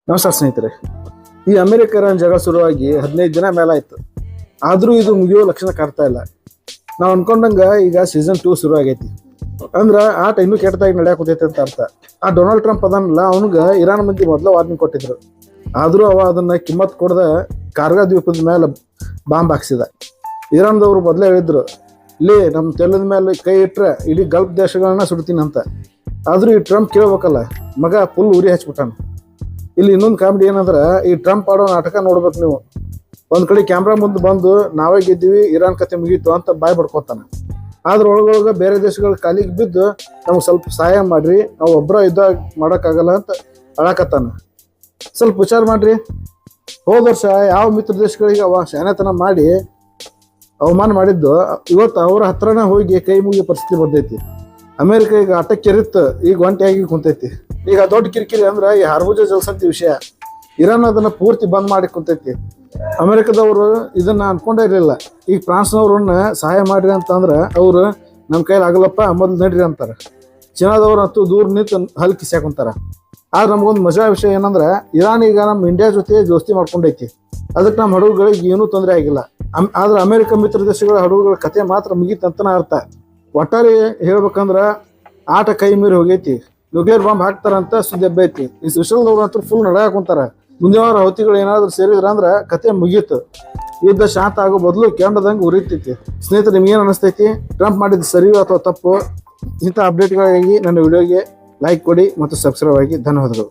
ನಮಸ್ಕಾರ ಸ್ನೇಹಿತರೆ. ಈ ಅಮೆರಿಕ ಇರಾನ್ ಜಗಳ ಶುರುವಾಗಿ 15 ದಿನ ಮೇಲಾಯ್ತು. ಆದರೂ ಇದು ಮುಗಿಯೋ ಲಕ್ಷಣ ಕಾಡ್ತಾ ಇಲ್ಲ. ನಾವು ಅನ್ಕೊಂಡಂಗ ಈಗ ಸೀಸನ್ 2 ಶುರು ಆಗೈತಿ. ಅಂದ್ರೆ ಆಟ ಇನ್ನೂ ಕೆಟ್ಟದಾಗಿ ನಡೆಯಾಕತೈತೆ ಅಂತ ಅರ್ಥ. ಆ ಡೊನಾಲ್ಡ್ ಟ್ರಂಪ್ ಅದನ್ನಲ್ಲ, ಅವನಿಗೆ ಇರಾನ್ ಮಂದಿ ಮೊದಲ ವಾರ್ನಿಂಗ್ ಕೊಟ್ಟಿದ್ರು. ಆದರೂ ಅವ ಅದನ್ನ ಕಿಮ್ಮತ್ ಕೊಡದ ಕಾರ್ಗಾ ದ್ವೀಪದ ಮೇಲೆ ಬಾಂಬ್ ಹಾಕ್ಸಿದ. ಇರಾನ್ದವ್ರು ಮೊದಲೇ ಹೇಳಿದ್ರು, ಲೇ ನಮ್ಮ ತೆಲದ ಮೇಲೆ ಕೈ ಇಟ್ರೆ ಇಡೀ ಗಲ್ಫ್ ದೇಶಗಳನ್ನ ಸುಡ್ತೀನಿ ಅಂತ. ಆದರೂ ಈ ಟ್ರಂಪ್ ಕೇಳ್ಬೇಕಲ್ಲ, ಮಗ ಫುಲ್ ಉರಿ ಹಚ್ಬಿಟ್ಟಾನ. ಇಲ್ಲಿ ಇನ್ನೊಂದು ಕಾಮಿಡಿ ಏನಂದ್ರೆ, ಈ ಟ್ರಂಪ್ ಆಡೋ ನಾಟಕ ನೋಡ್ಬೇಕು ನೀವು. ಒಂದ್ ಕಡೆ ಕ್ಯಾಮ್ರಾ ಮುಂದೆ ಬಂದು ನಾವೇ ಗೆದ್ದೀವಿ, ಇರಾನ್ ಕತೆ ಮುಗೀತು ಅಂತ ಬಾಯ್ ಬಡ್ಕೋತಾನೆ. ಆದ್ರ ಒಳಗೊಳಗ ಬೇರೆ ದೇಶಗಳ ಕಾಲಿಗೆ ಬಿದ್ದು ನಮ್ಗೆ ಸ್ವಲ್ಪ ಸಹಾಯ ಮಾಡ್ರಿ, ನಾವು ಒಬ್ಬರ ಯುದ್ಧ ಮಾಡೋಕ್ಕಾಗಲ್ಲ ಅಂತ ಅಳಕತ್ತಾನ. ಸ್ವಲ್ಪ ವಿಚಾರ ಮಾಡ್ರಿ, ಹೋದ ವರ್ಷ ಯಾವ ಮಿತ್ರ ದೇಶಗಳಿಗೆ ಅವ ಶಾನೆತನ ಮಾಡಿ ಅವಮಾನ ಮಾಡಿದ್ದು, ಇವತ್ತು ಅವ್ರ ಹತ್ರನ ಹೋಗಿ ಕೈ ಮುಗಿಯೋ ಪರಿಸ್ಥಿತಿ ಬಂದೈತಿ. ಅಮೆರಿಕ ಈಗ ಆಟಕ್ಕೆರಿತ್ತು, ಈಗ ಒಂಟಿಯಾಗಿ ಕುಂತೈತಿ. ಈಗ ದೊಡ್ಡ ಕಿರಿಕಿರಿ ಅಂದ್ರೆ ಈ ಹಾರ್ಮುಜ ಜಲಸಂಧಿ ವಿಷಯ. ಇರಾನ್ ಅದನ್ನ ಪೂರ್ತಿ ಬಂದ್ ಮಾಡಿ ಕುಂತೈತಿ. ಅಮೆರಿಕದವರು ಇದನ್ನ ಅನ್ಕೊಂಡೇ ಇರಲಿಲ್ಲ. ಈಗ ಫ್ರಾನ್ಸ್ನವ್ರನ್ನ ಸಹಾಯ ಮಾಡ್ರಿ ಅಂತಂದ್ರೆ ಅವ್ರು ನಮ್ಮ ಕೈಲಿ ಆಗಲ್ಲಪ್ಪ ಮೊದಲು ನಡ್ರಿ ಅಂತಾರೆ. ಚೀನಾದವ್ರಂತೂ ದೂರ ನಿಂತು ಹಲ್ ಕಿಸ್ಯಾಕೊಂತಾರ. ಆದ್ರೆ ನಮ್ಗೊಂದು ಮಜಾ ವಿಷಯ ಏನಂದ್ರೆ, ಇರಾನ್ ಈಗ ನಮ್ಮ ಇಂಡಿಯಾ ಜೊತೆ ದೋಸ್ತಿ ಮಾಡ್ಕೊಂಡೈತಿ. ಅದಕ್ಕೆ ನಮ್ಮ ಹಡಗುಗಳಿಗೆ ಏನೂ ತೊಂದರೆ ಆಗಿಲ್ಲ. ಆದ್ರೆ ಅಮೆರಿಕ ಮಿತ್ರ ದೇಶಗಳ ಹಡಗುಗಳ ಕತೆ ಮಾತ್ರ ಮುಗೀತಂತನ ಅರ್ಥ. ಒಟ್ಟಾರೆ ಹೇಳ್ಬೇಕಂದ್ರ ಆಟ ಕೈ ಮೀರಿ ಹೋಗೈತಿ. ನ್ಯೂಕ್ಲಿಯರ್ ಬಾಂಬ್ ಹಾಕ್ತಾರಂತ ಸುದ್ದಿ ಹಬ್ಬೈತಿ. ಈ ಸುಶಲ್ದವ್ರು ಅಂತೂ ಫುಲ್ ನಡಾಕೊಂತಾರ. ಮುಂದಿನ ವಾರ ಹೊತ್ತಿಗಳು ಏನಾದ್ರು ಸೇರಿದ್ರ ಅಂದ್ರ ಕತೆ ಮುಗೀತು. ಯುದ್ಧ ಶಾಂತ ಆಗೋ ಬದಲು ಕೆಂಡದಂಗೆ ಉರಿತೈತಿ. ಸ್ನೇಹಿತರೆ, ನಿಮ್ಗೇನು ಅನಿಸ್ತೈತಿ? ಟ್ರಂಪ್ ಮಾಡಿದ್ದು ಸರಿ ಅಥವಾ ತಪ್ಪು? ಇಂಥ ಅಪ್ಡೇಟ್ಗಳಿಗಾಗಿ ನನ್ನ ವಿಡಿಯೋಗೆ ಲೈಕ್ ಕೊಡಿ ಮತ್ತು ಸಬ್ಸ್ಕ್ರೈಬ್ ಆಗಿ. ಧನ್ಯವಾದಗಳು.